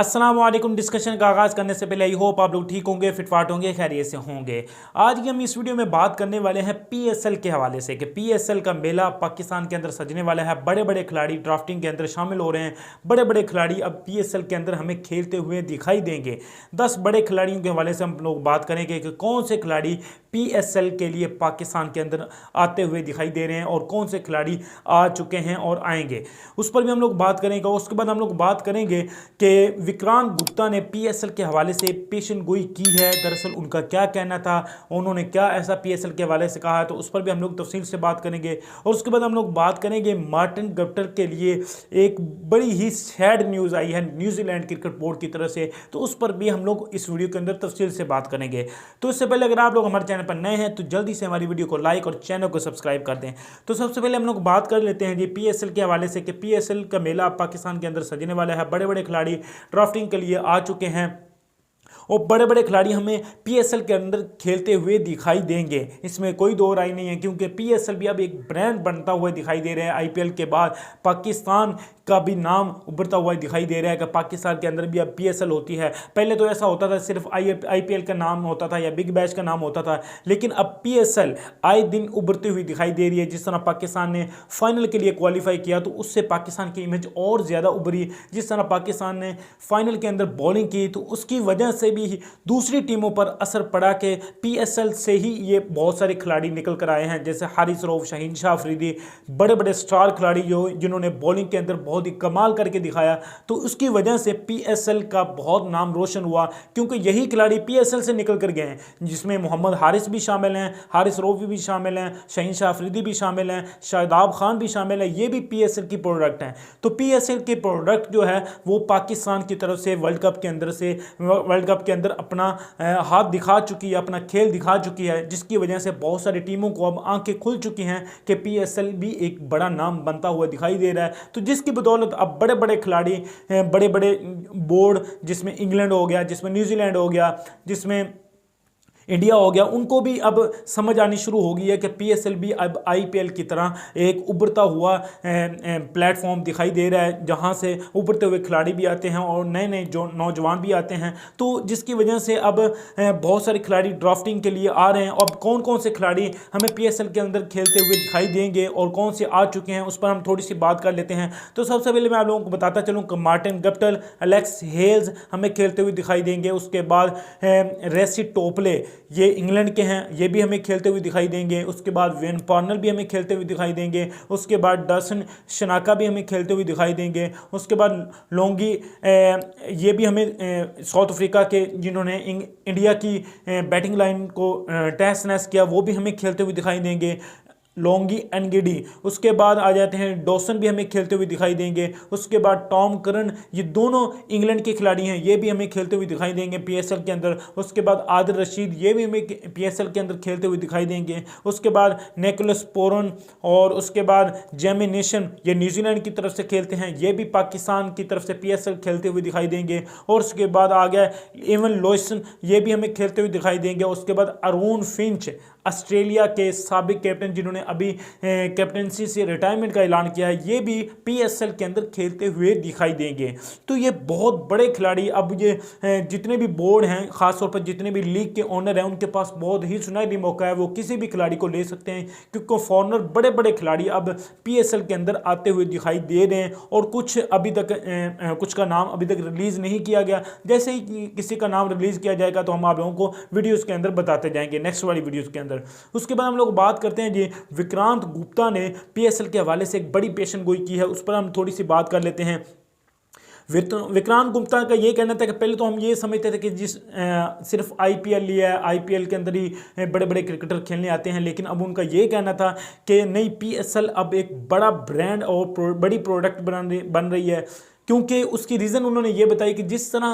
अस्सलाम वालेकुम। डिस्कशन का आगाज़ करने से पहले आई होप आप लोग ठीक होंगे, फिटफाट होंगे, खैरियत से होंगे। आज की हम इस वीडियो में बात करने वाले हैं पीएसएल के हवाले से कि पीएसएल का मेला पाकिस्तान के अंदर सजने वाला है। बड़े बड़े खिलाड़ी ड्राफ्टिंग के अंदर शामिल हो रहे हैं। बड़े बड़े खिलाड़ी अब पीएसएल के अंदर हमें खेलते हुए दिखाई देंगे। 10 बड़े खिलाड़ियों के हवाले से हम लोग बात करेंगे कि कौन से खिलाड़ी पीएसएल के लिए पाकिस्तान के अंदर आते हुए दिखाई दे रहे हैं और कौन से खिलाड़ी आ चुके हैं और आएंगे, उस पर भी हम लोग बात करेंगे। उसके बाद हम लोग बात करेंगे कि विक्रांत गुप्ता ने पीएसएल के हवाले से पेशन गोई की है। दरअसल उनका क्या कहना था, उन्होंने क्या ऐसा पीएसएल के हवाले से कहा है, तो उस पर भी हम लोग तफसील से बात करेंगे। और उसके बाद हम लोग बात करेंगे मार्टिन गप्टिल के लिए एक बड़ी ही सैड न्यूज़ आई है न्यूजीलैंड क्रिकेट बोर्ड की तरफ से, तो उस पर भी हम लोग इस वीडियो के अंदर तफसील से बात करेंगे। तो इससे पहले अगर आप लोग हमारे चैनल पर नए हैं तो जल्दी से हमारी वीडियो को लाइक और चैनल को सब्सक्राइब कर दें। तो सबसे पहले हम लोग बात कर लेते हैं जी पीएसएल के हवाले से कि पीएसएल का मेला पाकिस्तान के अंदर सजने वाला है। बड़े बड़े खिलाड़ी ड्राफ्टिंग के लिए आ चुके हैं और बड़े बड़े खिलाड़ी हमें पीएसएल के अंदर खेलते हुए दिखाई देंगे, इसमें कोई दो राय नहीं है, क्योंकि पीएसएल भी अब एक ब्रांड बनता हुआ दिखाई दे रहा है। आईपीएल के बाद पाकिस्तान का भी नाम उभरता हुआ दिखाई दे रहा है कि पाकिस्तान के अंदर भी अब पीएसएल होती है। पहले तो ऐसा होता था सिर्फ आईपीएल का नाम होता था या बिग बैश का नाम होता था, लेकिन अब पीएसएल आए दिन उभरती हुई दिखाई दे रही है। जिस तरह पाकिस्तान ने फाइनल के लिए क्वालिफाई किया तो उससे पाकिस्तान की इमेज और ज़्यादा उभरी। जिस तरह पाकिस्तान ने फाइनल के अंदर बॉलिंग की तो उसकी वजह से भी दूसरी टीमों पर असर पड़ा कि पीएसएल से ही ये बहुत सारे खिलाड़ी निकल कर आए हैं, जैसे हारिस रऊफ, शाहीन शाह अफरीदी, बड़े बड़े स्टार खिलाड़ी जिन्होंने बॉलिंग के अंदर बहुत ही कमाल करके दिखाया। तो उसकी वजह से पीएसएल का बहुत नाम रोशन हुआ, क्योंकि यही खिलाड़ी पीएसएल से निकल कर गए हैं, जिसमें मोहम्मद हारिस भी शामिल हैं, हारिस रऊफ भी शामिल हैं, शाहीन शाह अफरीदी भी शामिल हैं, शादाब खान भी शामिल है। ये भी पीएसएल की प्रोडक्ट हैं। तो पीएसएल के प्रोडक्ट जो है वो पाकिस्तान की तरफ से वर्ल्ड कप के अंदर अपना हाथ दिखा चुकी है, अपना खेल दिखा चुकी है, जिसकी वजह से बहुत सारी टीमों को अब आंखें खुल चुकी हैं कि पीएसएल भी एक बड़ा नाम बनता हुआ दिखाई दे रहा है। तो जिसकी बदौलत अब बड़े बड़े खिलाड़ी, बड़े बड़े बोर्ड, जिसमें इंग्लैंड हो गया, जिसमें न्यूजीलैंड हो गया, जिसमें इंडिया हो गया, उनको भी अब समझ आनी शुरू हो गई है कि पीएसएल भी अब आईपीएल की तरह एक उभरता हुआ प्लेटफॉर्म दिखाई दे रहा है, जहां से उभरते हुए खिलाड़ी भी आते हैं और नए नए जो नौजवान भी आते हैं। तो जिसकी वजह से अब बहुत सारे खिलाड़ी ड्राफ्टिंग के लिए आ रहे हैं। अब कौन कौन से खिलाड़ी हमें पीएसएल के अंदर खेलते हुए दिखाई देंगे और कौन से आ चुके हैं, उस पर हम थोड़ी सी बात कर लेते हैं। तो सबसे पहले मैं आप लोगों को बताता चलूँ कि मार्टिन गप्टिल, एलेक्स हेल्स हमें खेलते हुए दिखाई देंगे। उसके बाद रेसी टोपले, ये इंग्लैंड के हैं, ये भी हमें खेलते हुए दिखाई देंगे। उसके बाद वेन पार्नर भी हमें खेलते हुए दिखाई देंगे। उसके बाद डसन शनाका भी हमें खेलते हुए दिखाई देंगे। उसके बाद लोंगी, ये भी हमें साउथ अफ्रीका के, जिन्होंने इंडिया की बैटिंग लाइन को तहस नहस किया, वो भी हमें खेलते हुए दिखाई देंगे, लोंगी एनगिडी। उसके बाद आ जाते हैं डॉसन भी हमें खेलते हुए दिखाई देंगे। उसके बाद टॉम करन, ये दोनों इंग्लैंड के खिलाड़ी हैं, ये भी हमें खेलते हुए दिखाई देंगे पीएसएल के अंदर। उसके बाद आदिल रशीद, ये भी हमें पीएसएल के अंदर खेलते हुए दिखाई देंगे। उसके बाद निकोलस पोरन और उसके बाद जेमी नेशन, ये न्यूजीलैंड की तरफ से खेलते हैं, ये भी पाकिस्तान की तरफ से पीएसएल खेलते हुए दिखाई देंगे। और उसके बाद आ गया इवन लॉयसन, ये भी हमें खेलते हुए दिखाई देंगे। उसके बाद अरुण फिंच, ऑस्ट्रेलिया के साबिक कैप्टन, जिन्होंने अभी कैप्टनसी से रिटायरमेंट का ऐलान किया है, ये भी पीएसएल के अंदर खेलते हुए दिखाई देंगे। तो ये बहुत बड़े खिलाड़ी, अब ये जितने भी बोर्ड हैं, खासतौर पर जितने भी लीग के ओनर हैं, उनके पास बहुत ही सुनहरी मौका है, वो किसी भी खिलाड़ी को ले सकते हैं, क्योंकि फॉरनर बड़े बड़े खिलाड़ी अब पीएसएल के अंदर आते हुए दिखाई दे रहे हैं। और कुछ अभी तक कुछ का नाम अभी तक रिलीज़ नहीं किया गया। जैसे ही किसी का नाम रिलीज़ किया जाएगा तो हम आप लोगों को वीडियोज़ के अंदर बताते जाएंगे, नेक्स्ट वाली वीडियोज़ के अंदर। उसके बाद हम लोग बात करते हैं जी विक्रांत गुप्ता ने पीएसएल के हवाले से एक बड़ी पेशन गोई की है, उस पर हम थोड़ी सी बात कर लेते हैं। विक्रांत गुप्ता का ये कहना था कि पहले तो हम ये समझते थे कि सिर्फ आईपीएल ही है, आईपीएल के अंदर ही बड़े बड़े क्रिकेटर खेलने आते हैं, लेकिन अब उनका ये कहना था कि नहीं, पीएसएल अब एक बड़ा ब्रांड और बड़ी प्रोडक्ट बन रही है। क्योंकि उसकी रीज़न उन्होंने ये बताई कि जिस तरह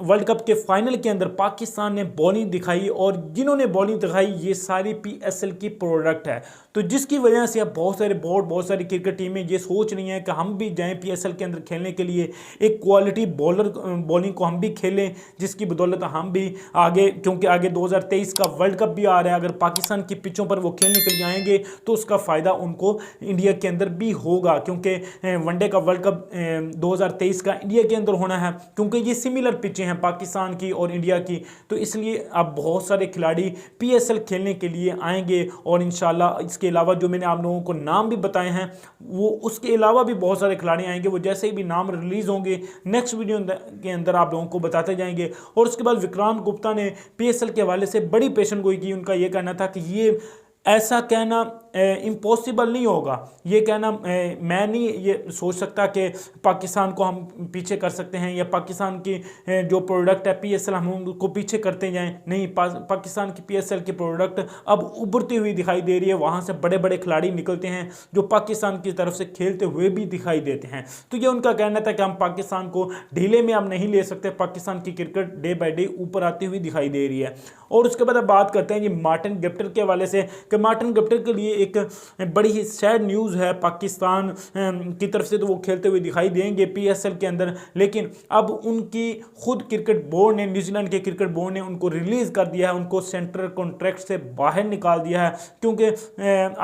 वर्ल्ड कप के फाइनल के अंदर पाकिस्तान ने बॉलिंग दिखाई और जिन्होंने बॉलिंग दिखाई ये सारी पीएसएल की प्रोडक्ट है, तो जिसकी वजह से अब बहुत सारे बोर्ड, बहुत सारी क्रिकेट टीमें ये सोच रही हैं कि हम भी जाएं पीएसएल के अंदर खेलने के लिए, एक क्वालिटी बॉलिंग को हम भी खेलें, जिसकी बदौलत हम भी आगे, क्योंकि आगे 2023 का वर्ल्ड कप भी आ रहा है, अगर पाकिस्तान की पिचों पर वो खेलने के लिए आएंगे तो उसका फ़ायदा उनको इंडिया के अंदर भी होगा, क्योंकि वनडे का वर्ल्ड कप 2023 का इंडिया के अंदर होना है, क्योंकि ये सिमिलर पिचें हैं पाकिस्तान की और इंडिया की, तो इसलिए अब बहुत सारे खिलाड़ी PSL खेलने के लिए आएंगे। और इंशाल्लाह इसके अलावा जो मैंने आप लोगों को नाम भी बताए हैं, वो उसके अलावा भी बहुत सारे खिलाड़ी आएंगे। वो जैसे ही भी नाम रिलीज़ होंगे नेक्स्ट वीडियो के अंदर आप लोगों को बताते जाएंगे। और उसके बाद विक्रांत गुप्ता ने PSL के हवाले से बड़ी पेशन गोई की। उनका ये कहना था कि ये ऐसा कहना इम्पॉसिबल नहीं होगा, ये कहना मैं नहीं ये सोच सकता कि पाकिस्तान को हम पीछे कर सकते हैं या पाकिस्तान की जो प्रोडक्ट है PSL हम उनको पीछे करते जाएं। नहीं, पाकिस्तान की PSL की प्रोडक्ट अब उभरती हुई दिखाई दे रही है। वहाँ से बड़े बड़े खिलाड़ी निकलते हैं जो पाकिस्तान की तरफ से खेलते हुए भी दिखाई देते हैं। तो ये उनका कहना था कि हम पाकिस्तान को ढीले में अब नहीं ले सकते, पाकिस्तान की क्रिकेट डे बाई डे ऊपर आती हुई दिखाई दे रही है। और उसके बाद अब बात करते हैं जी मार्टिन गप्टिल के हवाले से कि मार्टिन गप्टिल के लिए एक बड़ी ही सैड न्यूज़ है। पाकिस्तान की तरफ से तो वो खेलते हुए दिखाई देंगे PSL के अंदर, लेकिन अब उनकी खुद क्रिकेट बोर्ड ने, न्यूजीलैंड के क्रिकेट बोर्ड ने उनको रिलीज़ कर दिया है, उनको सेंट्रल कॉन्ट्रैक्ट से बाहर निकाल दिया है। क्योंकि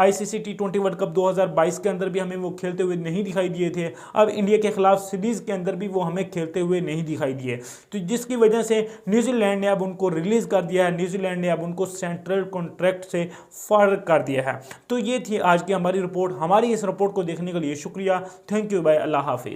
ICC T20 वर्ल्ड कप 2022 के अंदर भी हमें वो खेलते हुए नहीं दिखाई दिए थे। अब इंडिया के खिलाफ सीरीज़ के अंदर भी वो हमें खेलते हुए नहीं दिखाई दिए, तो जिसकी वजह से न्यूजीलैंड ने अब उनको रिलीज़ कर दिया है। न्यूजीलैंड ने अब उनको सेंट्रल कॉन्ट्रैक्ट से फारग कर दिया है। तो ये थी आज की हमारी रिपोर्ट। हमारी इस रिपोर्ट को देखने के लिए शुक्रिया। थैंक यू, बाय, अल्लाह हाफिज़।